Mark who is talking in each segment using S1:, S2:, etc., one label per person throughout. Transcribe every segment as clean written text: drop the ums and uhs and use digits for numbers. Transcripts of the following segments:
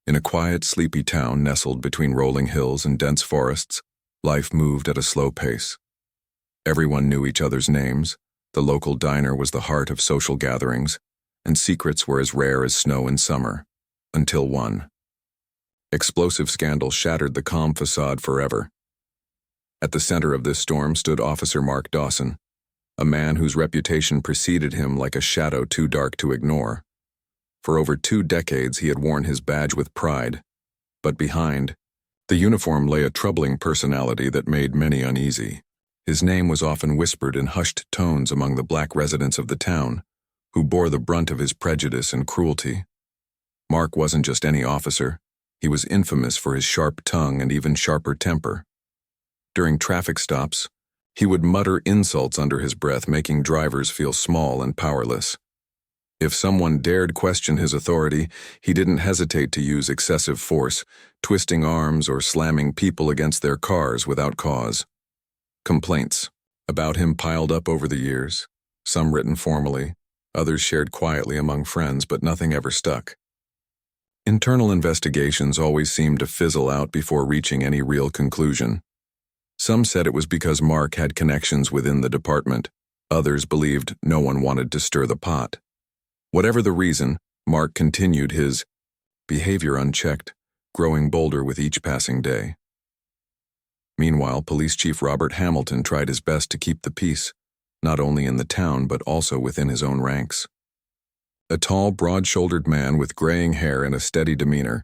S1: In a quiet, sleepy town nestled between rolling hills and dense forests, life moved at a slow pace. Everyone knew each other's names, the local diner was the heart of social gatherings, and secrets were as rare as snow in summer. Until one explosive scandal shattered the calm facade forever. At the center of this storm stood Officer Mark Dawson, a man whose reputation preceded him like a shadow too dark to ignore. For over 2 decades he had worn his badge with pride, but behind the uniform lay a troubling personality that made many uneasy. His name was often whispered in hushed tones among the black residents of the town, who bore the brunt of his prejudice and cruelty. Mark wasn't just any officer, he was infamous for his sharp tongue and even sharper temper. During traffic stops, he would mutter insults under his breath, making drivers feel small and powerless. If someone dared question his authority, he didn't hesitate to use excessive force, twisting arms or slamming people against their cars without cause. Complaints about him piled up over the years, some written formally, others shared quietly among friends, but nothing ever stuck. Internal investigations always seemed to fizzle out before reaching any real conclusion. Some said it was because Mark had connections within the department. Others believed no one wanted to stir the pot. Whatever the reason, Mark continued his behavior unchecked, growing bolder with each passing day. Meanwhile, Police Chief Robert Hamilton tried his best to keep the peace, not only in the town but also within his own ranks. A tall, broad-shouldered man with graying hair and a steady demeanor,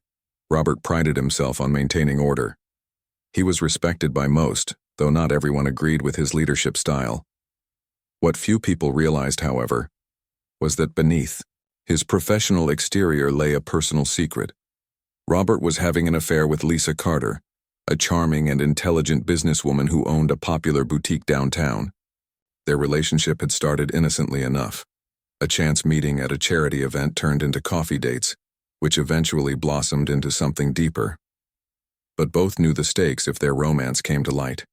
S1: Robert prided himself on maintaining order. He was respected by most, though not everyone agreed with his leadership style. What few people realized, however, was that beneath his professional exterior lay a personal secret. Robert was having an affair with Lisa Carter, a charming and intelligent businesswoman who owned a popular boutique downtown. Their relationship had started innocently enough. A chance meeting at a charity event turned into coffee dates, which eventually blossomed into something deeper. But both knew the stakes if their romance came to light.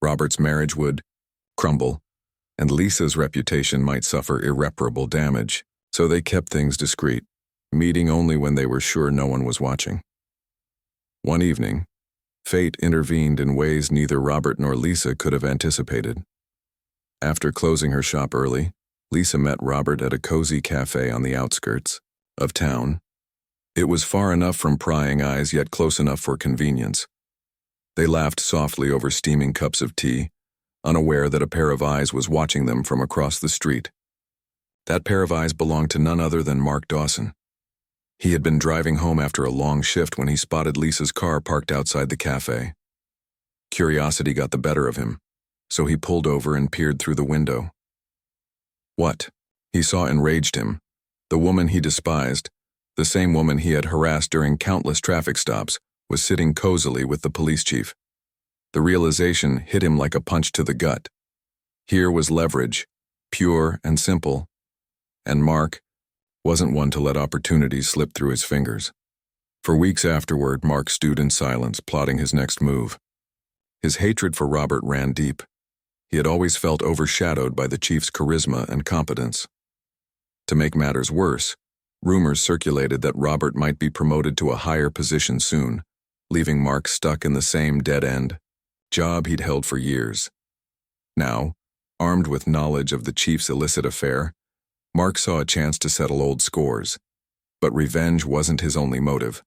S1: Robert's marriage would crumble, and Lisa's reputation might suffer irreparable damage, so they kept things discreet, meeting only when they were sure no one was watching. One evening, fate intervened in ways neither Robert nor Lisa could have anticipated. After closing her shop early, Lisa met Robert at a cozy cafe on the outskirts of town. It was far enough from prying eyes, yet close enough for convenience. They laughed softly over steaming cups of tea, unaware that a pair of eyes was watching them from across the street. That pair of eyes belonged to none other than Mark Dawson. He had been driving home after a long shift when he spotted Lisa's car parked outside the cafe. Curiosity got the better of him, so he pulled over and peered through the window. What he saw enraged him. The woman he despised, the same woman he had harassed during countless traffic stops, was sitting cozily with the police chief. The realization hit him like a punch to the gut. Here was leverage, pure and simple, and Mark wasn't one to let opportunities slip through his fingers. For weeks afterward, Mark stewed in silence, plotting his next move. His hatred for Robert ran deep. He had always felt overshadowed by the chief's charisma and competence. To make matters worse, rumors circulated that Robert might be promoted to a higher position soon, leaving Mark stuck in the same dead-end job he'd held for years. Now, armed with knowledge of the chief's illicit affair, Mark saw a chance to settle old scores. But revenge wasn't his only motive.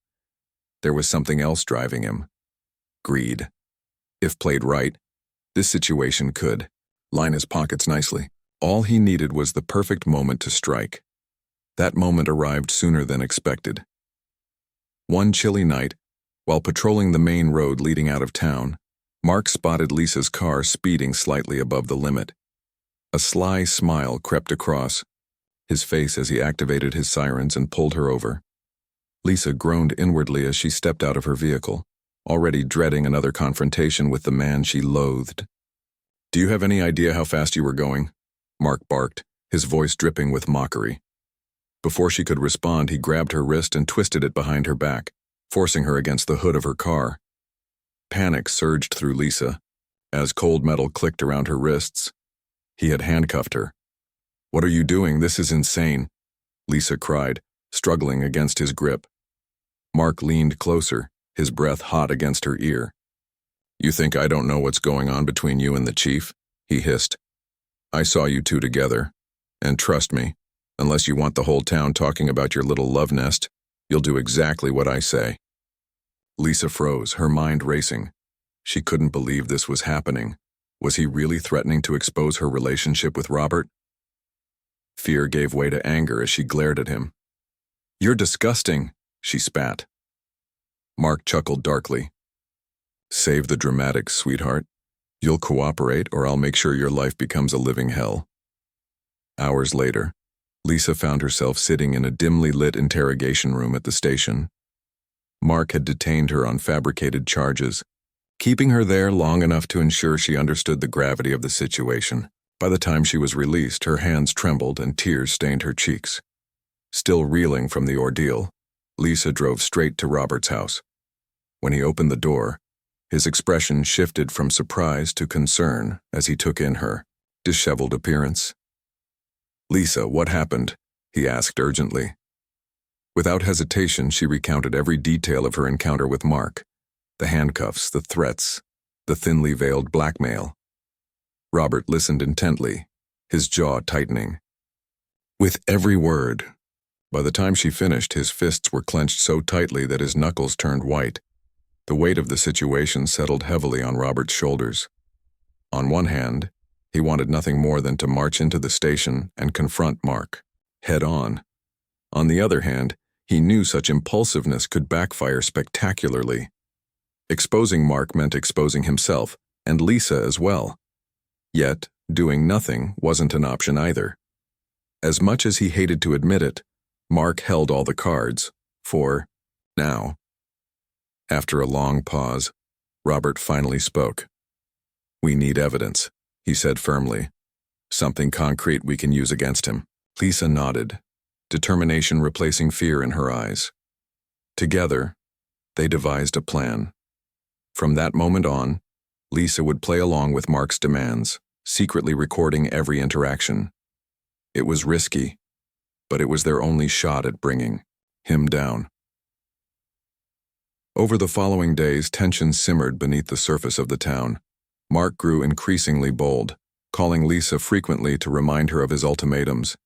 S1: There was something else driving him: greed. If played right, this situation could line his pockets nicely. All he needed was the perfect moment to strike. That moment arrived sooner than expected. One chilly night, while patrolling the main road leading out of town, Mark spotted Lisa's car speeding slightly above the limit. A sly smile crept across his face as he activated his sirens and pulled her over. Lisa groaned inwardly as she stepped out of her vehicle, already dreading another confrontation with the man she loathed. "Do you have any idea how fast you were going?" Mark barked, his voice dripping with mockery. Before she could respond, he grabbed her wrist and twisted it behind her back, forcing her against the hood of her car. Panic surged through Lisa. As cold metal clicked around her wrists, he had handcuffed her. "What are you doing? This is insane," Lisa cried, struggling against his grip. Mark leaned closer, his breath hot against her ear. "You think I don't know what's going on between you and the chief?" he hissed. "I saw you two together, and trust me, unless you want the whole town talking about your little love nest, you'll do exactly what I say." Lisa froze, her mind racing. She couldn't believe this was happening. Was he really threatening to expose her relationship with Robert? Fear gave way to anger as she glared at him. "You're disgusting," she spat. Mark chuckled darkly. "Save the dramatics, sweetheart. You'll cooperate or I'll make sure your life becomes a living hell." Hours later, Lisa found herself sitting in a dimly lit interrogation room at the station. Mark had detained her on fabricated charges, keeping her there long enough to ensure she understood the gravity of the situation. By the time she was released, her hands trembled and tears stained her cheeks. Still reeling from the ordeal, Lisa drove straight to Robert's house. When he opened the door, his expression shifted from surprise to concern as he took in her disheveled appearance. "Lisa, what happened?" he asked urgently. Without hesitation, she recounted every detail of her encounter with Mark: the handcuffs, the threats, the thinly veiled blackmail. Robert listened intently, his jaw tightening. With every word. By the time she finished, his fists were clenched so tightly that his knuckles turned white. The weight of the situation settled heavily on Robert's shoulders. On one hand, he wanted nothing more than to march into the station and confront Mark, head on. On the other hand, he knew such impulsiveness could backfire spectacularly. Exposing Mark meant exposing himself, and Lisa as well. Yet, doing nothing wasn't an option either. As much as he hated to admit it, Mark held all the cards, for now. After a long pause, Robert finally spoke. "We need evidence," he said firmly. "Something concrete we can use against him." Lisa nodded, determination replacing fear in her eyes. Together, they devised a plan. From that moment on, Lisa would play along with Mark's demands, secretly recording every interaction. It was risky, but it was their only shot at bringing him down. Over the following days, tension simmered beneath the surface of the town. Mark grew increasingly bold, calling Lisa frequently to remind her of his ultimatums.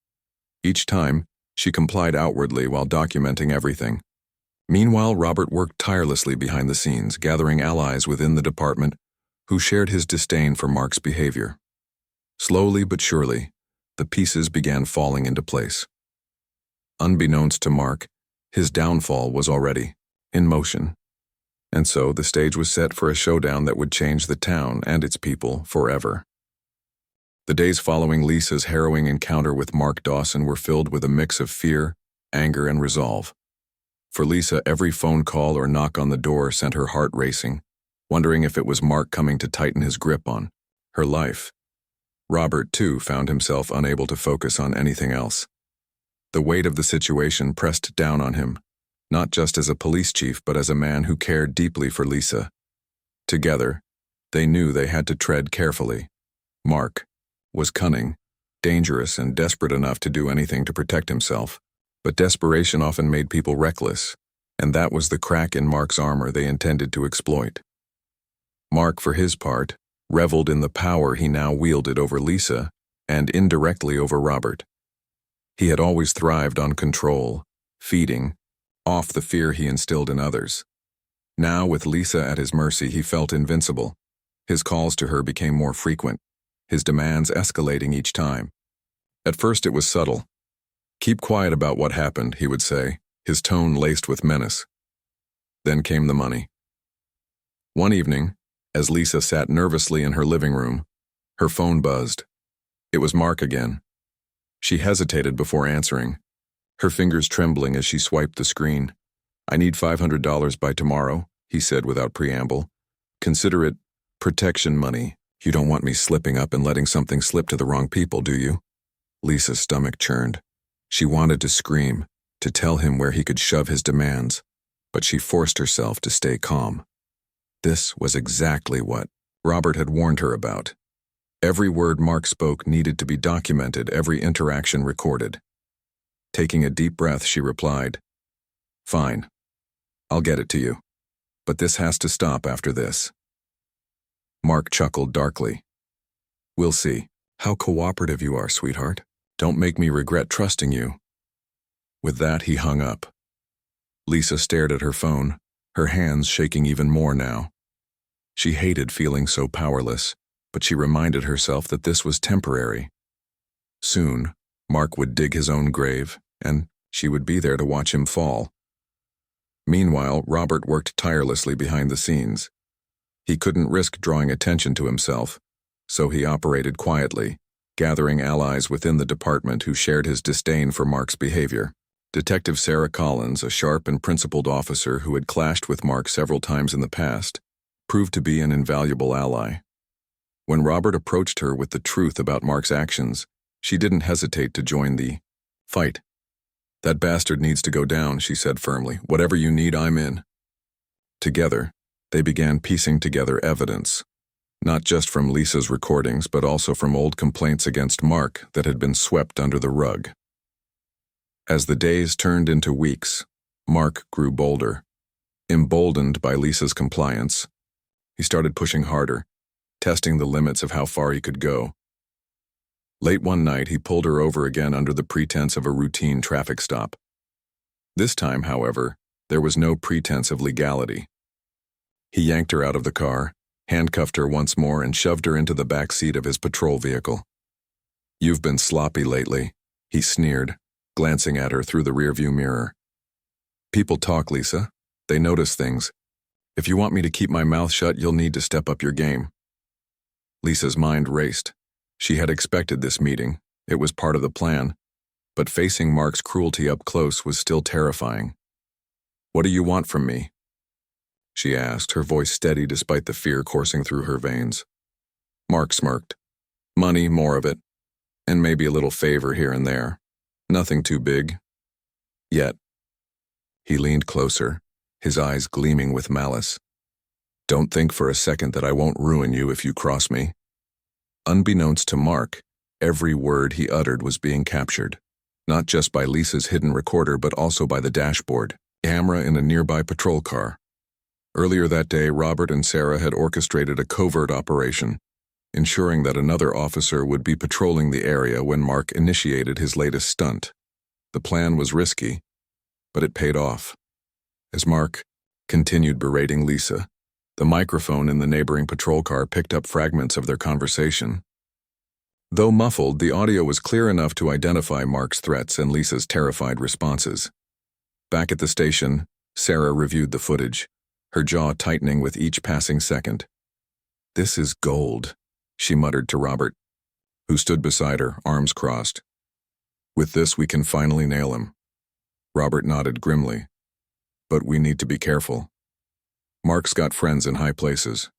S1: Each time, she complied outwardly while documenting everything. Meanwhile, Robert worked tirelessly behind the scenes, gathering allies within the department who shared his disdain for Mark's behavior. Slowly but surely, the pieces began falling into place. Unbeknownst to Mark, his downfall was already in motion. And so the stage was set for a showdown that would change the town and its people forever. The days following Lisa's harrowing encounter with Mark Dawson were filled with a mix of fear, anger, and resolve. For Lisa, every phone call or knock on the door sent her heart racing, wondering if it was Mark coming to tighten his grip on her life. Robert, too, found himself unable to focus on anything else. The weight of the situation pressed down on him, not just as a police chief but as a man who cared deeply for Lisa. Together, they knew they had to tread carefully. Mark was cunning, dangerous, and desperate enough to do anything to protect himself. But desperation often made people reckless, and that was the crack in Mark's armor they intended to exploit. Mark, for his part, reveled in the power he now wielded over Lisa and indirectly over Robert. He had always thrived on control, feeding off the fear he instilled in others. Now, with Lisa at his mercy, he felt invincible. His calls to her became more frequent, his demands escalating each time. At first it was subtle. "Keep quiet about what happened," he would say, his tone laced with menace. Then came the money. One evening, as Lisa sat nervously in her living room, her phone buzzed. It was Mark again. She hesitated before answering, her fingers trembling as she swiped the screen. "I need $500 by tomorrow," he said without preamble. "Consider it protection money. You don't want me slipping up and letting something slip to the wrong people, do you?" Lisa's stomach churned. She wanted to scream, to tell him where he could shove his demands, but she forced herself to stay calm. This was exactly what Robert had warned her about. Every word Mark spoke needed to be documented, every interaction recorded. Taking a deep breath, she replied, "Fine. I'll get it to you. But this has to stop after this. Mark chuckled darkly. We'll see. How cooperative you are, sweetheart. Don't make me regret trusting you. With that, he hung up. Lisa stared at her phone, her hands shaking even more now. She hated feeling so powerless, but she reminded herself that this was temporary. Soon, Mark would dig his own grave, and she would be there to watch him fall. Meanwhile, Robert worked tirelessly behind the scenes. He couldn't risk drawing attention to himself, so he operated quietly, gathering allies within the department who shared his disdain for Mark's behavior. Detective Sarah Collins, a sharp and principled officer who had clashed with Mark several times in the past, proved to be an invaluable ally. When Robert approached her with the truth about Mark's actions, she didn't hesitate to join the fight. That bastard needs to go down, she said firmly. Whatever you need, I'm in. Together, they began piecing together evidence, not just from Lisa's recordings, but also from old complaints against Mark that had been swept under the rug. As the days turned into weeks, Mark grew bolder. Emboldened by Lisa's compliance, he started pushing harder, testing the limits of how far he could go. Late one night, he pulled her over again under the pretense of a routine traffic stop. This time, however, there was no pretense of legality. He yanked her out of the car, handcuffed her once more, and shoved her into the back seat of his patrol vehicle. You've been sloppy lately, he sneered, glancing at her through the rearview mirror. People talk, Lisa. They notice things. If you want me to keep my mouth shut, you'll need to step up your game. Lisa's mind raced. She had expected this meeting. It was part of the plan. But facing Mark's cruelty up close was still terrifying. What do you want from me? She asked, her voice steady despite the fear coursing through her veins. Mark smirked. Money, more of it. And maybe a little favor here and there. Nothing too big. Yet. He leaned closer, his eyes gleaming with malice. Don't think for a second that I won't ruin you if you cross me. Unbeknownst to Mark, every word he uttered was being captured, not just by Lisa's hidden recorder but also by the dashboard, camera in a nearby patrol car. Earlier that day, Robert and Sarah had orchestrated a covert operation, ensuring that another officer would be patrolling the area when Mark initiated his latest stunt. The plan was risky, but it paid off. As Mark continued berating Lisa, the microphone in the neighboring patrol car picked up fragments of their conversation. Though muffled, the audio was clear enough to identify Mark's threats and Lisa's terrified responses. Back at the station, Sarah reviewed the footage, her jaw tightening with each passing second. This is gold, she muttered to Robert, who stood beside her, arms crossed. With this, we can finally nail him. Robert nodded grimly. But we need to be careful. Mark's got friends in high places.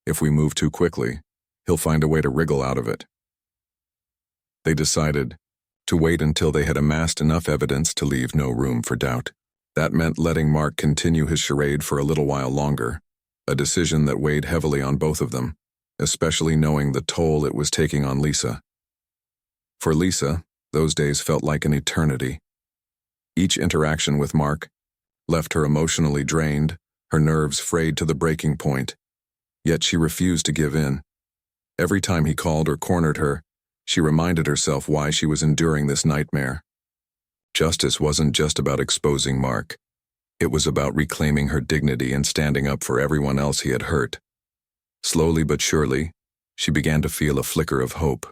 S1: If we move too quickly, he'll find a way to wriggle out of it. They decided to wait until they had amassed enough evidence to leave no room for doubt. That meant letting Mark continue his charade for a little while longer, a decision that weighed heavily on both of them, especially knowing the toll it was taking on Lisa. For Lisa, those days felt like an eternity. Each interaction with Mark left her emotionally drained, her nerves frayed to the breaking point. Yet she refused to give in. Every time he called or cornered her, she reminded herself why she was enduring this nightmare. Justice wasn't just about exposing Mark. It was about reclaiming her dignity and standing up for everyone else he had hurt. Slowly but surely, she began to feel a flicker of hope.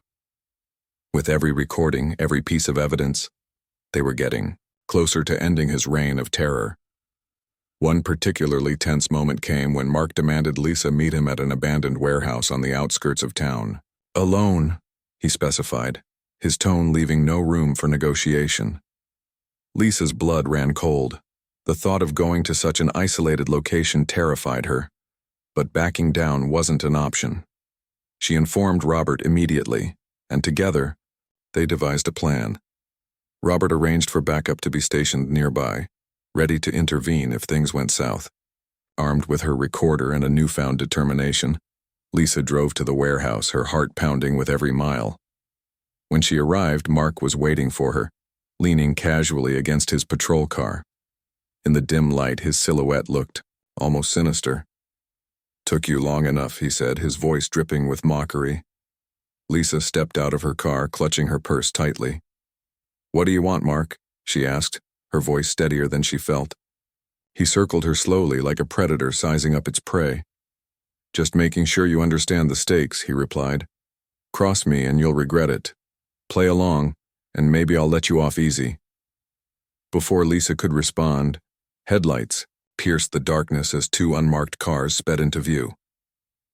S1: With every recording, every piece of evidence, they were getting closer to ending his reign of terror. One particularly tense moment came when Mark demanded Lisa meet him at an abandoned warehouse on the outskirts of town. Alone, he specified, his tone leaving no room for negotiation. Lisa's blood ran cold. The thought of going to such an isolated location terrified her, but backing down wasn't an option. She informed Robert immediately, and together, they devised a plan. Robert arranged for backup to be stationed nearby, ready to intervene if things went south. Armed with her recorder and a newfound determination, Lisa drove to the warehouse, her heart pounding with every mile. When she arrived, Mark was waiting for her, leaning casually against his patrol car. In the dim light, his silhouette looked almost sinister. "Took you long enough," he said, his voice dripping with mockery. Lisa stepped out of her car, clutching her purse tightly. "What do you want, Mark?" she asked, her voice steadier than she felt. He circled her slowly, like a predator sizing up its prey. "Just making sure you understand the stakes," he replied. "Cross me and you'll regret it. Play along, and maybe I'll let you off easy." Before Lisa could respond, headlights pierced the darkness as two unmarked cars sped into view.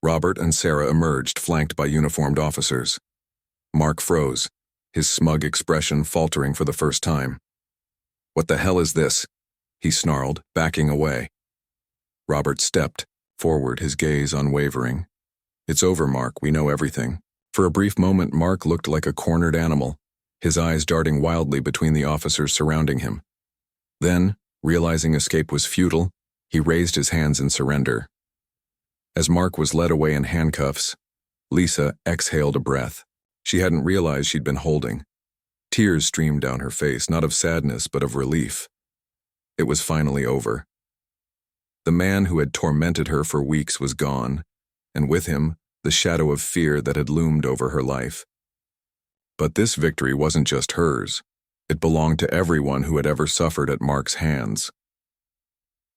S1: Robert and Sarah emerged, flanked by uniformed officers. Mark froze, his smug expression faltering for the first time. "What the hell is this?" he snarled, backing away. Robert stepped forward, his gaze unwavering. "It's over, Mark. We know everything." For a brief moment, Mark looked like a cornered animal, his eyes darting wildly between the officers surrounding him. Then, realizing escape was futile, he raised his hands in surrender. As Mark was led away in handcuffs, Lisa exhaled a breath she hadn't realized she'd been holding. Tears streamed down her face, not of sadness but of relief. It was finally over. The man who had tormented her for weeks was gone, and with him, the shadow of fear that had loomed over her life. But this victory wasn't just hers. It belonged to everyone who had ever suffered at Mark's hands.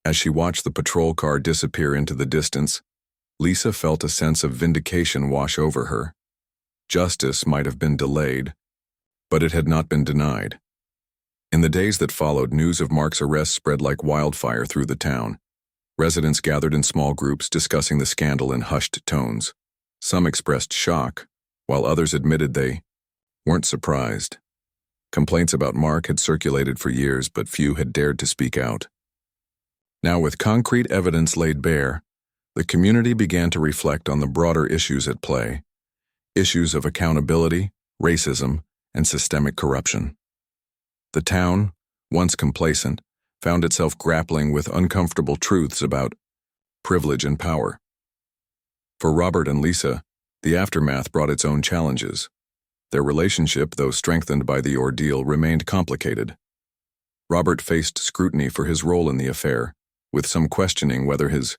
S1: As she watched the patrol car disappear into the distance, Lisa felt a sense of vindication wash over her. Justice might have been delayed, but it had not been denied. In the days that followed, news of Mark's arrest spread like wildfire through the town. Residents gathered in small groups, discussing the scandal in hushed tones. Some expressed shock, while others admitted they weren't surprised. Complaints about Mark had circulated for years, but few had dared to speak out. Now, with concrete evidence laid bare, the community began to reflect on the broader issues at play. Issues of accountability, racism, and systemic corruption. The town, once complacent, found itself grappling with uncomfortable truths about privilege and power. For Robert and Lisa, the aftermath brought its own challenges. Their relationship, though strengthened by the ordeal, remained complicated. Robert faced scrutiny for his role in the affair, with some questioning whether his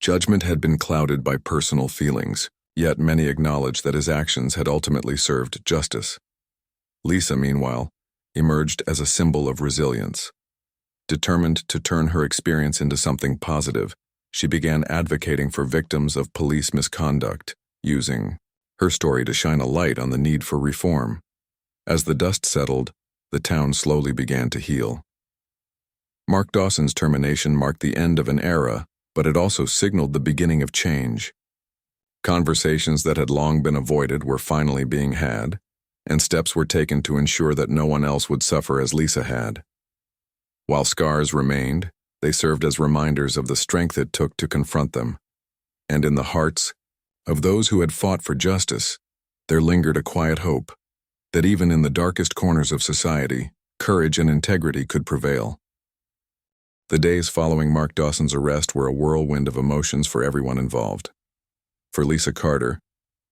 S1: judgment had been clouded by personal feelings, yet many acknowledged that his actions had ultimately served justice. Lisa, meanwhile, emerged as a symbol of resilience. Determined to turn her experience into something positive, she began advocating for victims of police misconduct, using her story to shine a light on the need for reform. As the dust settled, the town slowly began to heal. Mark Dawson's termination marked the end of an era, but it also signaled the beginning of change. Conversations that had long been avoided were finally being had, and steps were taken to ensure that no one else would suffer as Lisa had. While scars remained, they served as reminders of the strength it took to confront them. And in the hearts of those who had fought for justice, there lingered a quiet hope that even in the darkest corners of society, courage and integrity could prevail. The days following Mark Dawson's arrest were a whirlwind of emotions for everyone involved. For Lisa Carter,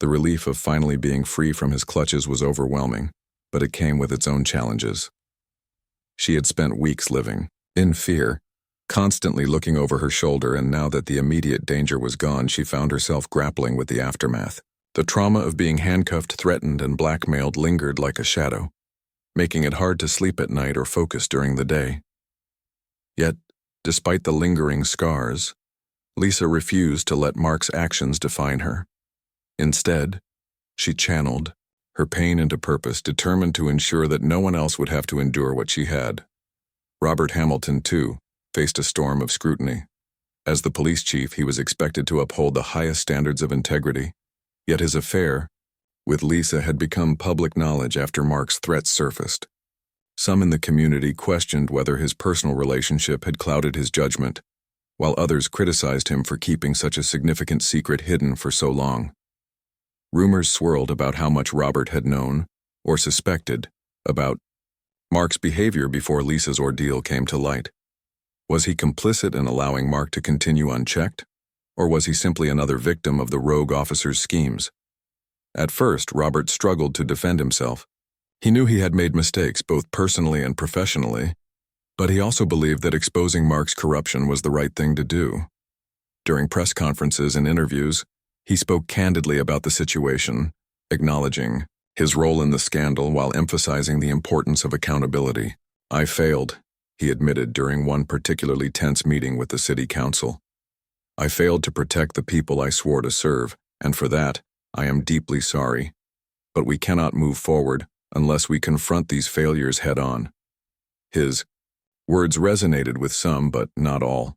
S1: the relief of finally being free from his clutches was overwhelming, but it came with its own challenges. She had spent weeks living in fear, constantly looking over her shoulder, and now that the immediate danger was gone, she found herself grappling with the aftermath. The trauma of being handcuffed, threatened, and blackmailed lingered like a shadow, making it hard to sleep at night or focus during the day. Yet, despite the lingering scars, Lisa refused to let Mark's actions define her. Instead, she channeled her pain into purpose, determined to ensure that no one else would have to endure what she had. Robert Hamilton, too, faced a storm of scrutiny. As the police chief, he was expected to uphold the highest standards of integrity, yet his affair with Lisa had become public knowledge after Mark's threats surfaced. Some in the community questioned whether his personal relationship had clouded his judgment, while others criticized him for keeping such a significant secret hidden for so long. Rumors swirled about how much Robert had known, or suspected, about Mark's behavior before Lisa's ordeal came to light. Was he complicit in allowing Mark to continue unchecked, or was he simply another victim of the rogue officer's schemes? At first, Robert struggled to defend himself. He knew he had made mistakes, both personally and professionally, But he also believed that exposing Mark's corruption was the right thing to do. During press conferences and interviews, he spoke candidly about the situation, acknowledging his role in the scandal while emphasizing the importance of accountability. "I failed," he admitted during one particularly tense meeting with the city council. "I failed to protect the people I swore to serve, and for that, I am deeply sorry. But we cannot move forward unless we confront these failures head-on." His words resonated with some, but not all.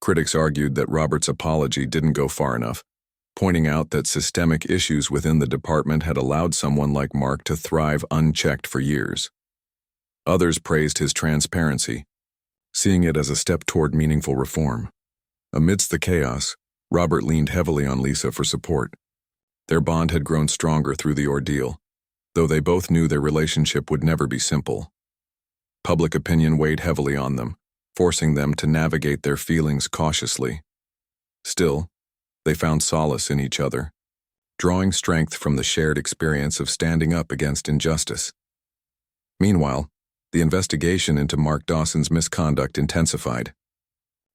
S1: Critics argued that Robert's apology didn't go far enough, pointing out that systemic issues within the department had allowed someone like Mark to thrive unchecked for years. Others praised his transparency, seeing it as a step toward meaningful reform. Amidst the chaos, Robert leaned heavily on Lisa for support. Their bond had grown stronger through the ordeal, though they both knew their relationship would never be simple. Public opinion weighed heavily on them, forcing them to navigate their feelings cautiously. Still, they found solace in each other, drawing strength from the shared experience of standing up against injustice. Meanwhile, the investigation into Mark Dawson's misconduct intensified.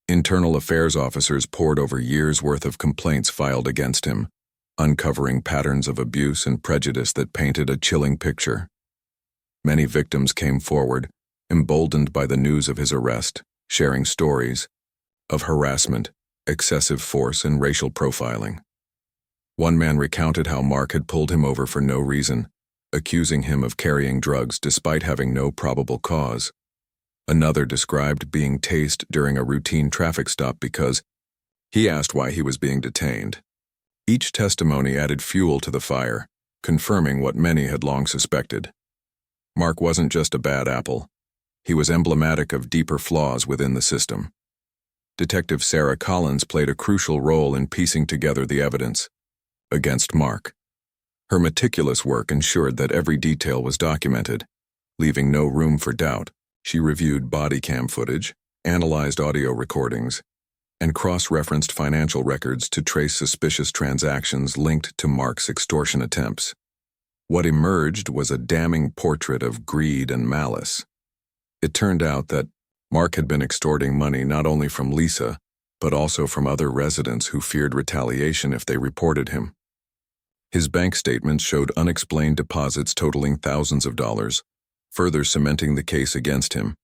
S1: Internal affairs officers pored over years' worth of complaints filed against him, uncovering patterns of abuse and prejudice that painted a chilling picture. Many victims came forward, emboldened by the news of his arrest, sharing stories of harassment, excessive force, and racial profiling. One man recounted how Mark had pulled him over for no reason, accusing him of carrying drugs despite having no probable cause. Another described being tased during a routine traffic stop because he asked why he was being detained. Each testimony added fuel to the fire, confirming what many had long suspected. Mark wasn't just a bad apple. He was emblematic of deeper flaws within the system. Detective Sarah Collins played a crucial role in piecing together the evidence against Mark. Her meticulous work ensured that every detail was documented, leaving no room for doubt. She reviewed body cam footage, analyzed audio recordings, and cross-referenced financial records to trace suspicious transactions linked to Mark's extortion attempts. What emerged was a damning portrait of greed and malice. It turned out that Mark had been extorting money not only from Lisa, but also from other residents who feared retaliation if they reported him. His bank statements showed unexplained deposits totaling thousands of dollars, further cementing the case against him.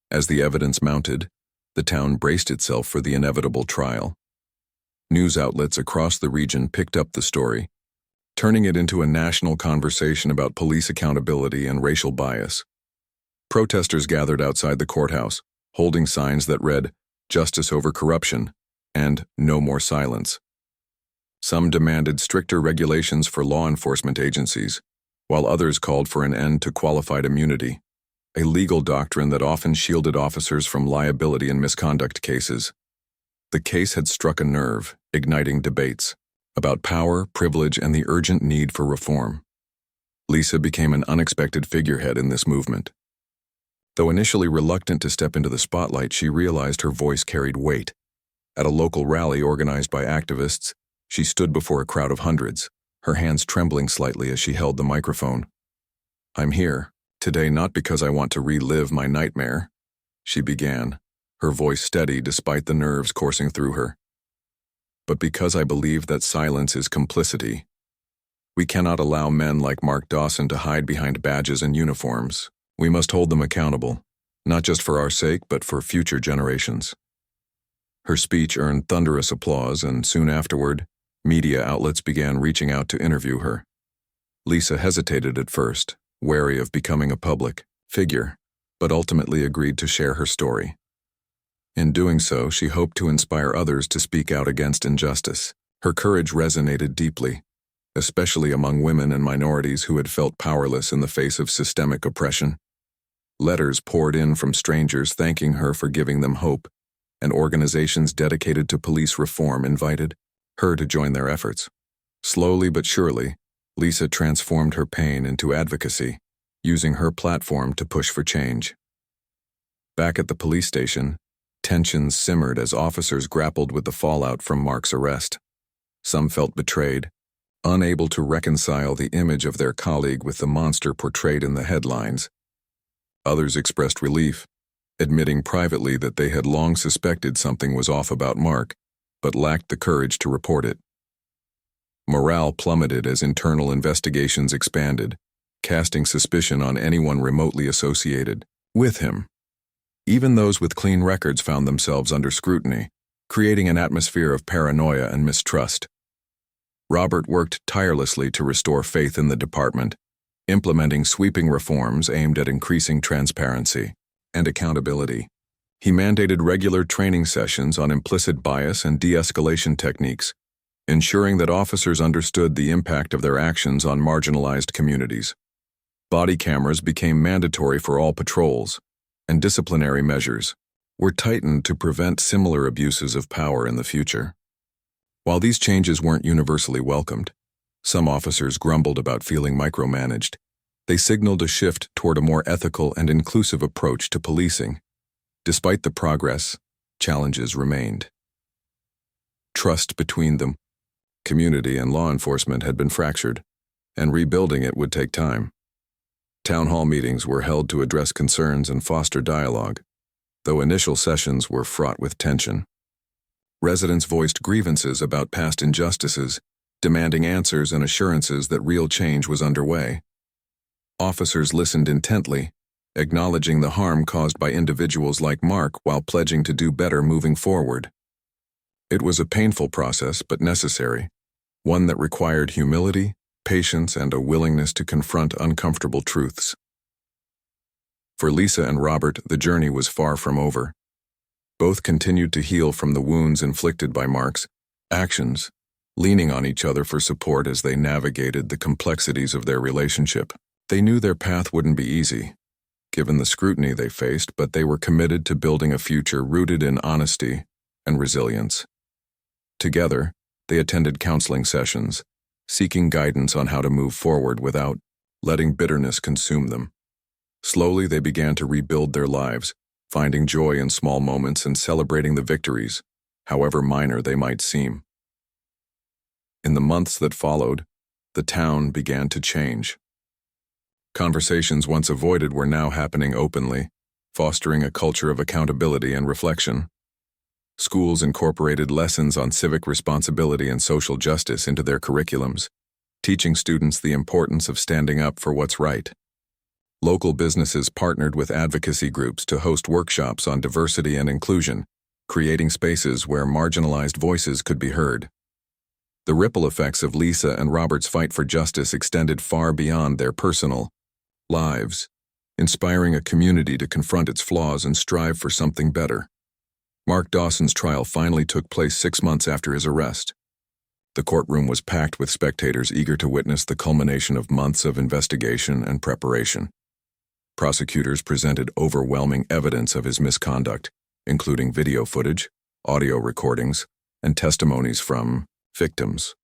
S1: As the evidence mounted, the town braced itself for the inevitable trial. News outlets across the region picked up the story, turning it into a national conversation about police accountability and racial bias. Protesters gathered outside the courthouse, holding signs that read, "Justice over corruption," and "No more silence." Some demanded stricter regulations for law enforcement agencies, while others called for an end to qualified immunity, a legal doctrine that often shielded officers from liability in misconduct cases. The case had struck a nerve, igniting debates about power, privilege, and the urgent need for reform. Lisa became an unexpected figurehead in this movement. Though initially reluctant to step into the spotlight, she realized her voice carried weight. At a local rally organized by activists, she stood before a crowd of hundreds, her hands trembling slightly as she held the microphone. "I'm here today not because I want to relive my nightmare," she began, her voice steady despite the nerves coursing through her, "but because I believe that silence is complicity. We cannot allow men like Mark Dawson to hide behind badges and uniforms. We must hold them accountable, not just for our sake, but for future generations." Her speech earned thunderous applause, and soon afterward, media outlets began reaching out to interview her. Lisa hesitated at first, wary of becoming a public figure, but ultimately agreed to share her story. In doing so, she hoped to inspire others to speak out against injustice. Her courage resonated deeply, especially among women and minorities who had felt powerless in the face of systemic oppression. Letters poured in from strangers thanking her for giving them hope, and organizations dedicated to police reform invited her to join their efforts. Slowly but surely, Lisa transformed her pain into advocacy, using her platform to push for change. Back at the police station, tensions simmered as officers grappled with the fallout from Mark's arrest. Some felt betrayed, unable to reconcile the image of their colleague with the monster portrayed in the headlines. Others expressed relief, admitting privately that they had long suspected something was off about Mark, but lacked the courage to report it. Morale plummeted as internal investigations expanded, casting suspicion on anyone remotely associated with him. Even those with clean records found themselves under scrutiny, creating an atmosphere of paranoia and mistrust. Robert worked tirelessly to restore faith in the department, implementing sweeping reforms aimed at increasing transparency and accountability. He mandated regular training sessions on implicit bias and de-escalation techniques, ensuring that officers understood the impact of their actions on marginalized communities. Body cameras became mandatory for all patrols, and disciplinary measures were tightened to prevent similar abuses of power in the future. While these changes weren't universally welcomed, some officers grumbled about feeling micromanaged. They signaled a shift toward a more ethical and inclusive approach to policing. Despite the progress, challenges remained. Trust between the community and law enforcement had been fractured, and rebuilding it would take time. Town hall meetings were held to address concerns and foster dialogue, though initial sessions were fraught with tension. Residents voiced grievances about past injustices, demanding answers and assurances that real change was underway. Officers listened intently, acknowledging the harm caused by individuals like Mark while pledging to do better moving forward. It was a painful process but necessary, one that required humility, patience, and a willingness to confront uncomfortable truths. For Lisa and Robert, the journey was far from over. Both continued to heal from the wounds inflicted by Mark's actions, leaning on each other for support as they navigated the complexities of their relationship. They knew their path wouldn't be easy, given the scrutiny they faced, but they were committed to building a future rooted in honesty and resilience. Together, they attended counseling sessions, seeking guidance on how to move forward without letting bitterness consume them. Slowly, they began to rebuild their lives, finding joy in small moments and celebrating the victories, however minor they might seem. In the months that followed, the town began to change. Conversations once avoided were now happening openly, fostering a culture of accountability and reflection. Schools incorporated lessons on civic responsibility and social justice into their curriculums, teaching students the importance of standing up for what's right. Local businesses partnered with advocacy groups to host workshops on diversity and inclusion, creating spaces where marginalized voices could be heard. The ripple effects of Lisa and Robert's fight for justice extended far beyond their personal lives, inspiring a community to confront its flaws and strive for something better. Mark Dawson's trial finally took place 6 months after his arrest. The courtroom was packed with spectators eager to witness the culmination of months of investigation and preparation. Prosecutors presented overwhelming evidence of his misconduct, including video footage, audio recordings, and testimonies from victims.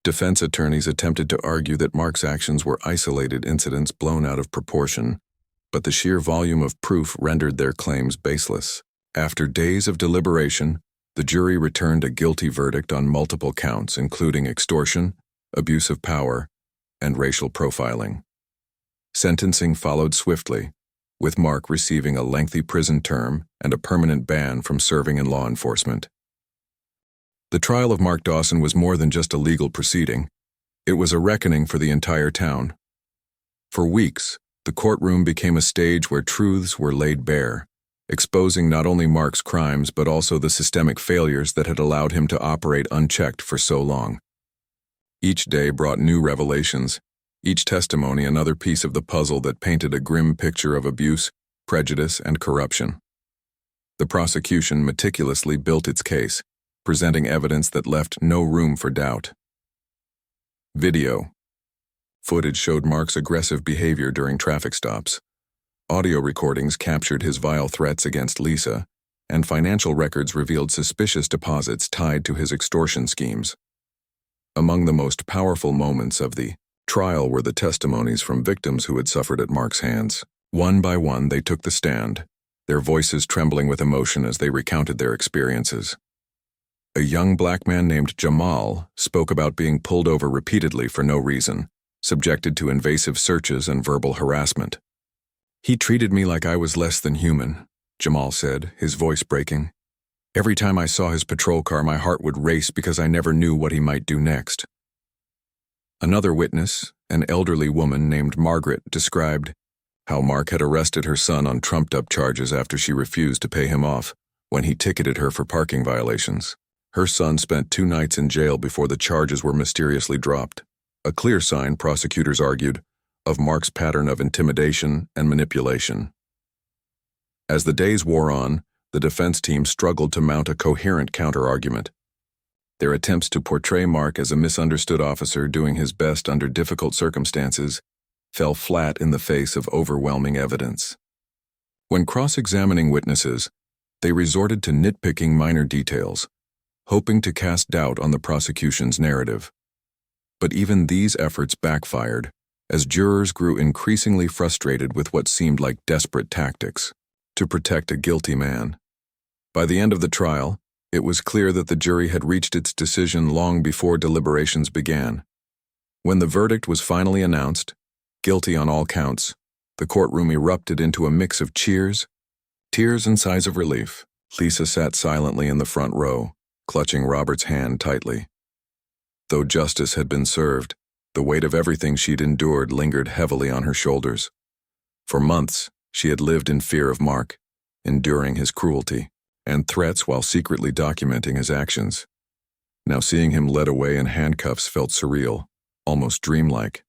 S1: Defense attorneys attempted to argue that Mark's actions were isolated incidents blown out of proportion, but the sheer volume of proof rendered their claims baseless. After days of deliberation, the jury returned a guilty verdict on multiple counts, including extortion, abuse of power, and racial profiling. Sentencing followed swiftly, with Mark receiving a lengthy prison term and a permanent ban from serving in law enforcement. The trial of Mark Dawson was more than just a legal proceeding. It was a reckoning for the entire town. For weeks, the courtroom became a stage where truths were laid bare, exposing not only Mark's crimes but also the systemic failures that had allowed him to operate unchecked for so long. Each day brought new revelations, each testimony another piece of the puzzle that painted a grim picture of abuse, prejudice, and corruption. The prosecution meticulously built its case, presenting evidence that left no room for doubt. Video footage showed Mark's aggressive behavior during traffic stops. Audio recordings captured his vile threats against Lisa, and financial records revealed suspicious deposits tied to his extortion schemes. Among the most powerful moments of the trial were the testimonies from victims who had suffered at Mark's hands. One by one, they took the stand, their voices trembling with emotion as they recounted their experiences. A young black man named Jamal spoke about being pulled over repeatedly for no reason, subjected to invasive searches and verbal harassment. He treated me like I was less than human, Jamal said, his voice breaking. Every time I saw his patrol car, my heart would race because I never knew what he might do next. Another witness, an elderly woman named Margaret, described how Mark had arrested her son on trumped-up charges after she refused to pay him off when he ticketed her for parking violations. Her son spent 2 nights in jail before the charges were mysteriously dropped, a clear sign, prosecutors argued, of Mark's pattern of intimidation and manipulation. As the days wore on, the defense team struggled to mount a coherent counter-argument. Their attempts to portray Mark as a misunderstood officer doing his best under difficult circumstances fell flat in the face of overwhelming evidence. When cross-examining witnesses, they resorted to nitpicking minor details, hoping to cast doubt on the prosecution's narrative. But even these efforts backfired, as jurors grew increasingly frustrated with what seemed like desperate tactics to protect a guilty man. By the end of the trial, it was clear that the jury had reached its decision long before deliberations began. When the verdict was finally announced, guilty on all counts, the courtroom erupted into a mix of cheers, tears, and sighs of relief. Lisa sat silently in the front row, clutching Robert's hand tightly. Though justice had been served, the weight of everything she'd endured lingered heavily on her shoulders. For months, she had lived in fear of Mark, enduring his cruelty and threats while secretly documenting his actions. Now seeing him led away in handcuffs felt surreal, almost dreamlike.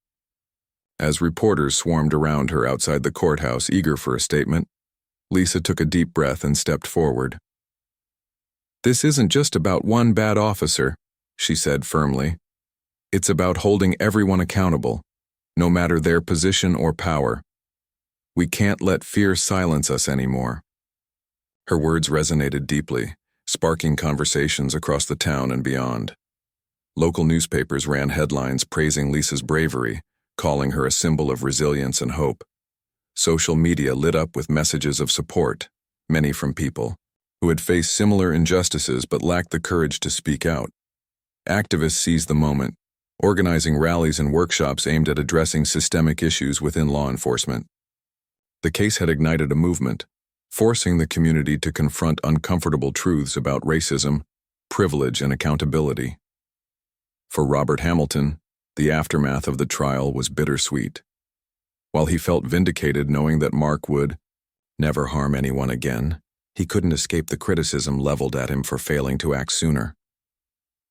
S1: As reporters swarmed around her outside the courthouse eager for a statement, Lisa took a deep breath and stepped forward. "This isn't just about one bad officer," she said firmly. "It's about holding everyone accountable, no matter their position or power. We can't let fear silence us anymore." Her words resonated deeply, sparking conversations across the town and beyond. Local newspapers ran headlines praising Lisa's bravery, calling her a symbol of resilience and hope. Social media lit up with messages of support, many from people who had faced similar injustices but lacked the courage to speak out. Activists seized the moment, organizing rallies and workshops aimed at addressing systemic issues within law enforcement. The case had ignited a movement, forcing the community to confront uncomfortable truths about racism, privilege, and accountability. For Robert Hamilton, the aftermath of the trial was bittersweet. While he felt vindicated knowing that Mark would never harm anyone again, he couldn't escape the criticism leveled at him for failing to act sooner.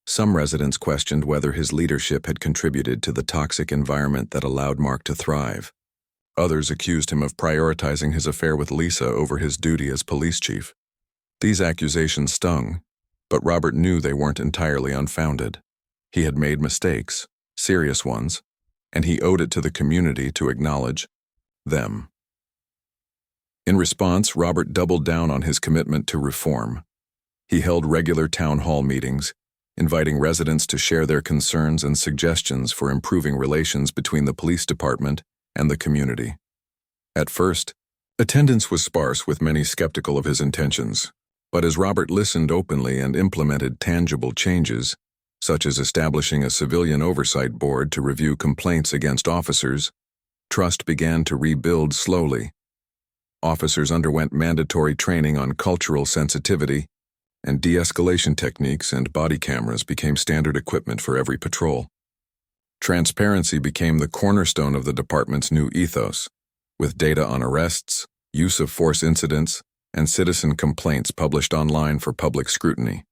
S1: Some residents questioned whether his leadership had contributed to the toxic environment that allowed Mark to thrive. Others accused him of prioritizing his affair with Lisa over his duty as police chief. These accusations stung, but Robert knew they weren't entirely unfounded. He had made mistakes, serious ones, and he owed it to the community to acknowledge them. In response, Robert doubled down on his commitment to reform. He held regular town hall meetings, inviting residents to share their concerns and suggestions for improving relations between the police department and the community. At first, attendance was sparse with many skeptical of his intentions, but as Robert listened openly and implemented tangible changes, such as establishing a civilian oversight board to review complaints against officers, trust began to rebuild slowly. Officers underwent mandatory training on cultural sensitivity, and de-escalation techniques and body cameras became standard equipment for every patrol. Transparency became the cornerstone of the department's new ethos, with data on arrests, use of force incidents, and citizen complaints published online for public scrutiny.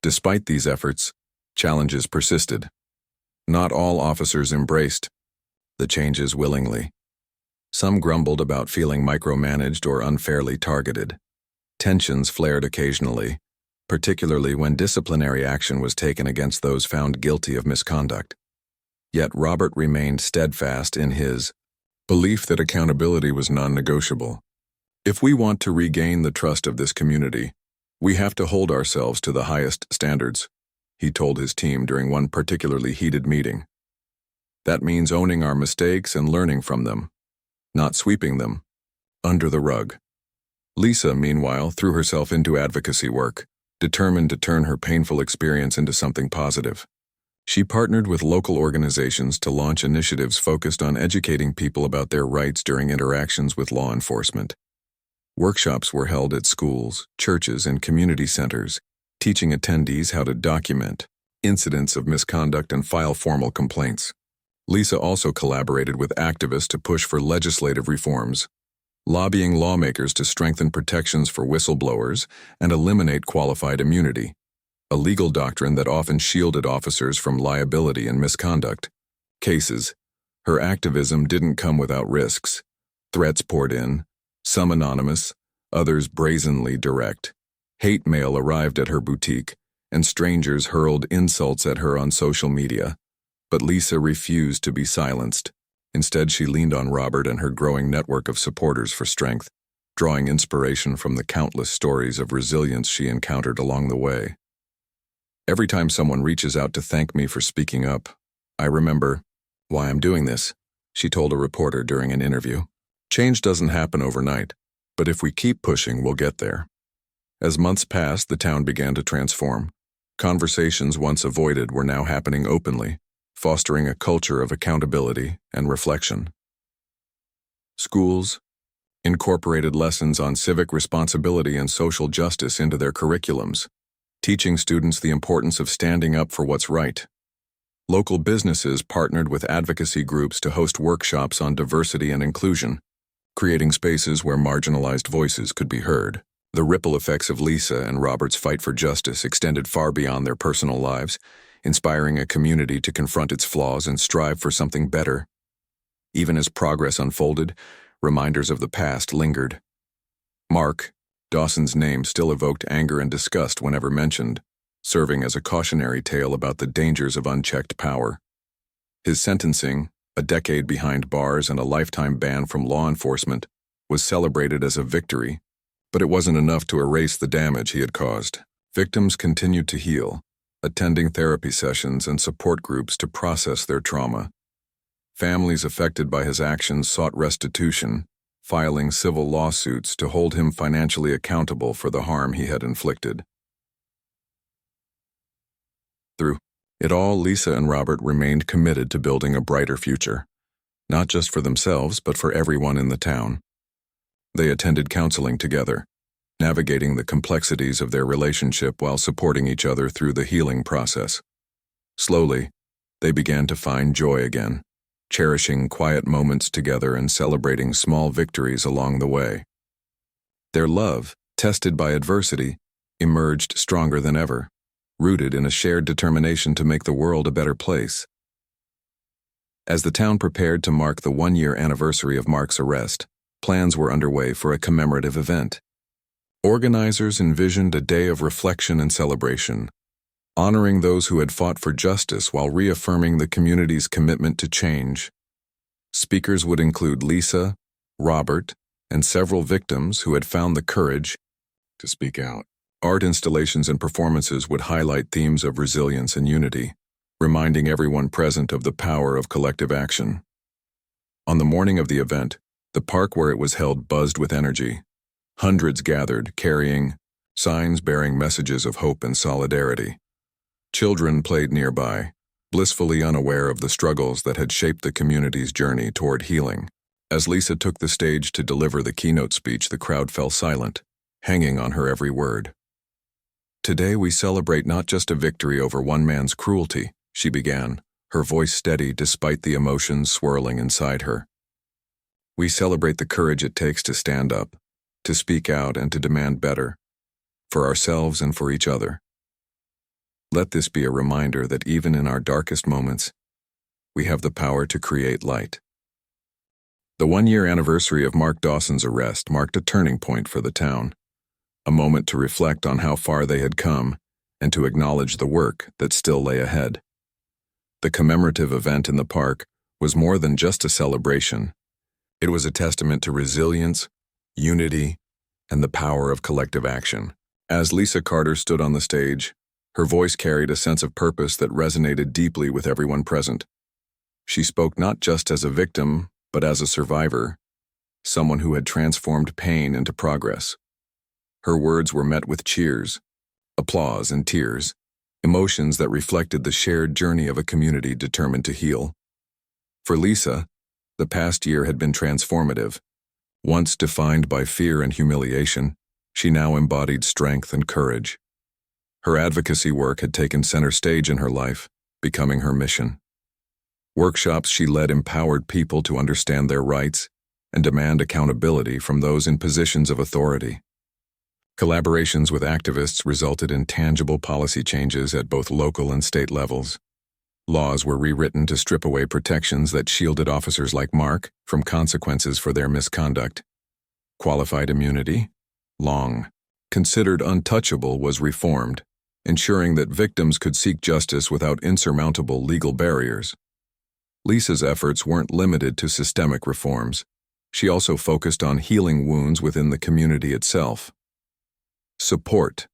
S1: Despite these efforts, challenges persisted. Not all officers embraced the changes willingly. Some grumbled about feeling micromanaged or unfairly targeted. Tensions flared occasionally, particularly when disciplinary action was taken against those found guilty of misconduct. Yet Robert remained steadfast in his belief that accountability was non-negotiable. "If we want to regain the trust of this community, we have to hold ourselves to the highest standards," he told his team during one particularly heated meeting. "That means owning our mistakes and learning from them, not sweeping them under the rug." Lisa, meanwhile, threw herself into advocacy work, determined to turn her painful experience into something positive. She partnered with local organizations to launch initiatives focused on educating people about their rights during interactions with law enforcement. Workshops were held at schools, churches, and community centers, teaching attendees how to document incidents of misconduct and file formal complaints. Lisa also collaborated with activists to push for legislative reforms, lobbying lawmakers to strengthen protections for whistleblowers and eliminate qualified immunity, a legal doctrine that often shielded officers from liability in misconduct cases. Her activism didn't come without risks. Threats poured in, some anonymous, others brazenly direct. Hate mail arrived at her boutique, and strangers hurled insults at her on social media. But Lisa refused to be silenced. Instead, she leaned on Robert and her growing network of supporters for strength, drawing inspiration from the countless stories of resilience she encountered along the way. Every time someone reaches out to thank me for speaking up, I remember why I'm doing this, she told a reporter during an interview. Change doesn't happen overnight, but if we keep pushing, we'll get there. As months passed, the town began to transform. Conversations once avoided were now happening openly, fostering a culture of accountability and reflection. Schools incorporated lessons on civic responsibility and social justice into their curriculums, teaching students the importance of standing up for what's right. Local businesses partnered with advocacy groups to host workshops on diversity and inclusion, creating spaces where marginalized voices could be heard. The ripple effects of Lisa and Robert's fight for justice extended far beyond their personal lives, inspiring a community to confront its flaws and strive for something better. Even as progress unfolded, reminders of the past lingered. Mark Dawson's name still evoked anger and disgust whenever mentioned, serving as a cautionary tale about the dangers of unchecked power. His sentencing, a decade behind bars and a lifetime ban from law enforcement, was celebrated as a victory, but it wasn't enough to erase the damage he had caused. Victims continued to heal, attending therapy sessions and support groups to process their trauma. Families affected by his actions sought restitution, filing civil lawsuits to hold him financially accountable for the harm he had inflicted. Through it all, Lisa and Robert remained committed to building a brighter future, not just for themselves, but for everyone in the town. They attended counseling together, navigating the complexities of their relationship while supporting each other through the healing process. Slowly, they began to find joy again, cherishing quiet moments together and celebrating small victories along the way. Their love, tested by adversity, emerged stronger than ever, rooted in a shared determination to make the world a better place. As the town prepared to mark the one-year anniversary of Mark's arrest, plans were underway for a commemorative event. Organizers envisioned a day of reflection and celebration, honoring those who had fought for justice while reaffirming the community's commitment to change. Speakers would include Lisa, Robert, and several victims who had found the courage to speak out. Art installations and performances would highlight themes of resilience and unity, reminding everyone present of the power of collective action. On the morning of the event, the park where it was held buzzed with energy. Hundreds gathered, carrying signs bearing messages of hope and solidarity. Children played nearby, blissfully unaware of the struggles that had shaped the community's journey toward healing. As Lisa took the stage to deliver the keynote speech, the crowd fell silent, hanging on her every word. "Today we celebrate not just a victory over one man's cruelty," she began, her voice steady despite the emotions swirling inside her. "We celebrate the courage it takes to stand up, to speak out, and to demand better, for ourselves and for each other. Let this be a reminder that even in our darkest moments, we have the power to create light." The one-year anniversary of Mark Dawson's arrest marked a turning point for the town, a moment to reflect on how far they had come and to acknowledge the work that still lay ahead. The commemorative event in the park was more than just a celebration. It was a testament to resilience, unity, and the power of collective action. As Lisa Carter stood on the stage, her voice carried a sense of purpose that resonated deeply with everyone present. She spoke not just as a victim, but as a survivor, someone who had transformed pain into progress. Her words were met with cheers, applause, and tears, emotions that reflected the shared journey of a community determined to heal. For Lisa, the past year had been transformative. Once defined by fear and humiliation, she now embodied strength and courage. Her advocacy work had taken center stage in her life, becoming her mission. Workshops she led empowered people to understand their rights and demand accountability from those in positions of authority. Collaborations with activists resulted in tangible policy changes at both local and state levels. Laws were rewritten to strip away protections that shielded officers like Mark from consequences for their misconduct. Qualified immunity, long considered untouchable, was reformed, ensuring that victims could seek justice without insurmountable legal barriers. Lisa's efforts weren't limited to systemic reforms. She also focused on healing wounds within the community itself. Support.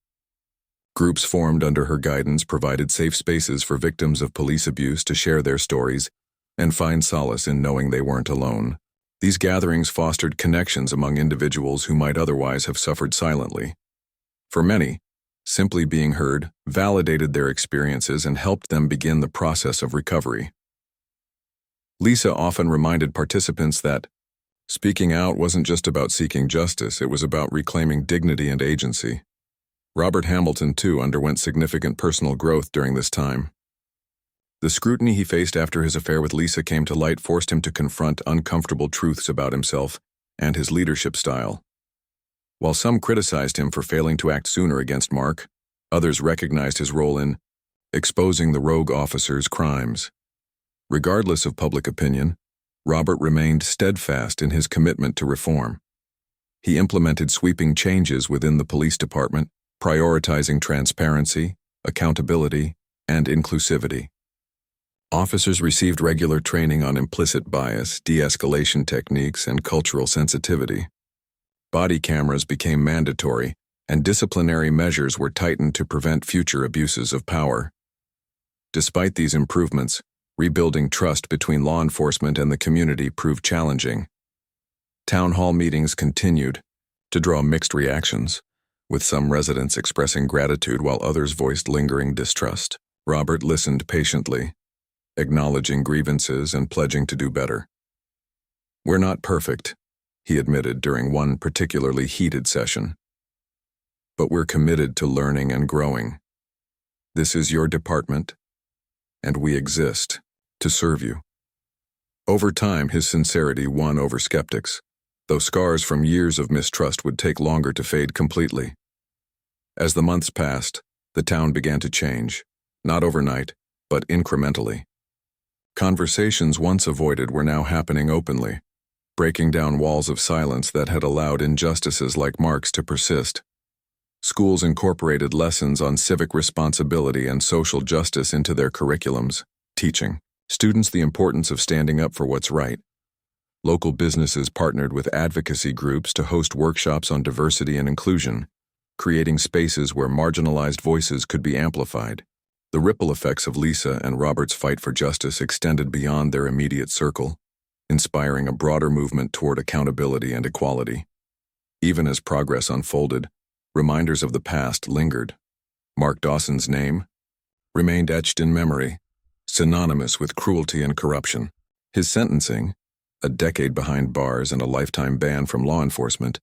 S1: Groups formed under her guidance provided safe spaces for victims of police abuse to share their stories and find solace in knowing they weren't alone. These gatherings fostered connections among individuals who might otherwise have suffered silently. For many, simply being heard validated their experiences and helped them begin the process of recovery. Lisa often reminded participants that speaking out wasn't just about seeking justice, it was about reclaiming dignity and agency. Robert Hamilton, too, underwent significant personal growth during this time. The scrutiny he faced after his affair with Lisa came to light forced him to confront uncomfortable truths about himself and his leadership style. While some criticized him for failing to act sooner against Mark, others recognized his role in exposing the rogue officer's crimes. Regardless of public opinion, Robert remained steadfast in his commitment to reform. He implemented sweeping changes within the police department, prioritizing transparency, accountability, and inclusivity. Officers received regular training on implicit bias, de-escalation techniques, and cultural sensitivity. Body cameras became mandatory, and disciplinary measures were tightened to prevent future abuses of power. Despite these improvements, rebuilding trust between law enforcement and the community proved challenging. Town hall meetings continued to draw mixed reactions, with some residents expressing gratitude while others voiced lingering distrust. Robert listened patiently, acknowledging grievances and pledging to do better. "We're not perfect," he admitted during one particularly heated session. "But we're committed to learning and growing. This is your department, and we exist to serve you." Over time, his sincerity won over skeptics, though scars from years of mistrust would take longer to fade completely. As the months passed, the town began to change, not overnight, but incrementally. Conversations once avoided were now happening openly, breaking down walls of silence that had allowed injustices like Mark's to persist. Schools incorporated lessons on civic responsibility and social justice into their curriculums, teaching students the importance of standing up for what's right. Local businesses partnered with advocacy groups to host workshops on diversity and inclusion, creating spaces where marginalized voices could be amplified. The ripple effects of Lisa and Robert's fight for justice extended beyond their immediate circle, inspiring a broader movement toward accountability and equality. Even as progress unfolded, reminders of the past lingered. Mark Dawson's name remained etched in memory, synonymous with cruelty and corruption. His sentencing, a decade behind bars and a lifetime ban from law enforcement,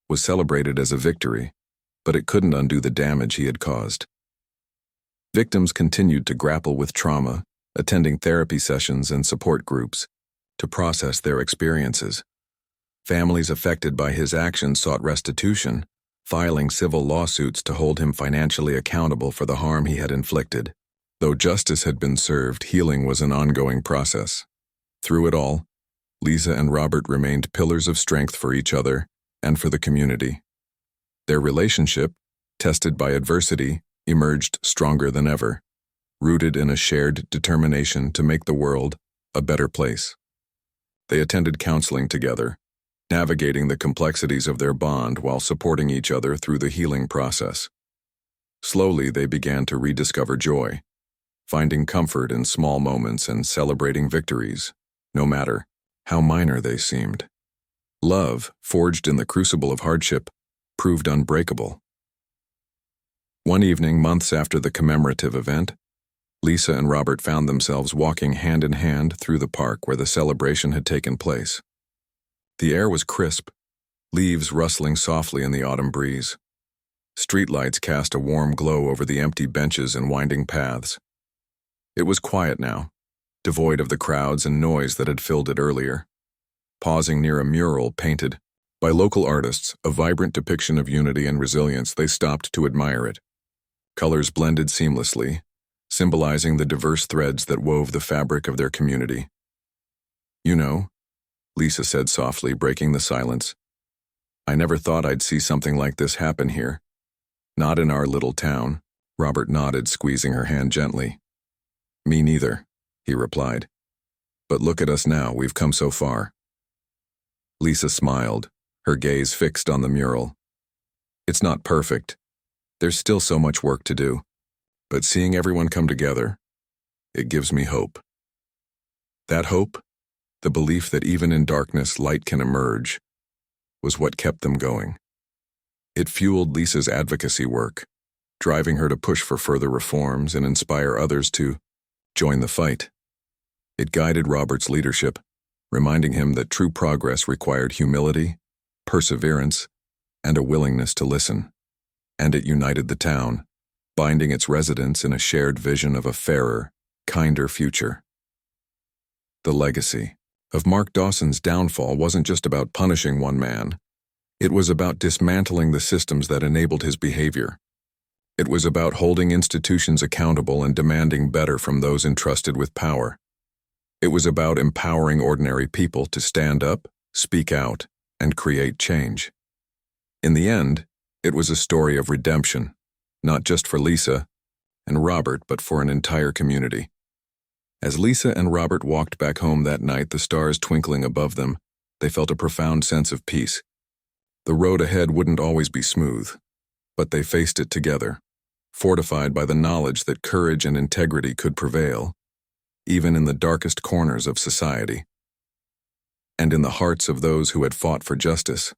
S1: was celebrated as a victory, but it couldn't undo the damage he had caused. Victims continued to grapple with trauma, attending therapy sessions and support groups to process their experiences. Families affected by his actions sought restitution, filing civil lawsuits to hold him financially accountable for the harm he had inflicted. Though justice had been served, healing was an ongoing process. Through it all, Lisa and Robert remained pillars of strength for each other and for the community. Their relationship, tested by adversity, emerged stronger than ever, rooted in a shared determination to make the world a better place. They attended counseling together, navigating the complexities of their bond while supporting each other through the healing process. Slowly, they began to rediscover joy, finding comfort in small moments and celebrating victories, no matter how minor they seemed. Love, forged in the crucible of hardship, proved unbreakable. One evening, months after the commemorative event, Lisa and Robert found themselves walking hand in hand through the park where the celebration had taken place. The air was crisp, leaves rustling softly in the autumn breeze. Streetlights cast a warm glow over the empty benches and winding paths. It was quiet now, devoid of the crowds and noise that had filled it earlier. Pausing near a mural painted by local artists, a vibrant depiction of unity and resilience, they stopped to admire it. Colors blended seamlessly, symbolizing the diverse threads that wove the fabric of their community. "You know," Lisa said softly, breaking the silence, "I never thought I'd see something like this happen here. Not in our little town." Robert nodded, squeezing her hand gently. "Me neither," he replied. "But look at us now, we've come so far." Lisa smiled, her gaze fixed on the mural. "It's not perfect. There's still so much work to do. But seeing everyone come together, it gives me hope." That hope, the belief that even in darkness light can emerge, was what kept them going. It fueled Lisa's advocacy work, driving her to push for further reforms and inspire others to join the fight. It guided Robert's leadership, reminding him that true progress required humility, perseverance, and a willingness to listen. And it united the town, binding its residents in a shared vision of a fairer, kinder future. The legacy of Mark Dawson's downfall wasn't just about punishing one man. It was about dismantling the systems that enabled his behavior. It was about holding institutions accountable and demanding better from those entrusted with power. It was about empowering ordinary people to stand up, speak out, and create change. In the end, it was a story of redemption, not just for Lisa and Robert, but for an entire community. As Lisa and Robert walked back home that night, the stars twinkling above them, they felt a profound sense of peace. The road ahead wouldn't always be smooth, but they faced it together, fortified by the knowledge that courage and integrity could prevail, even in the darkest corners of society. And in the hearts of those who had fought for justice,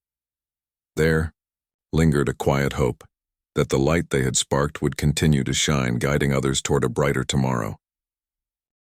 S1: there lingered a quiet hope that the light they had sparked would continue to shine, guiding others toward a brighter tomorrow.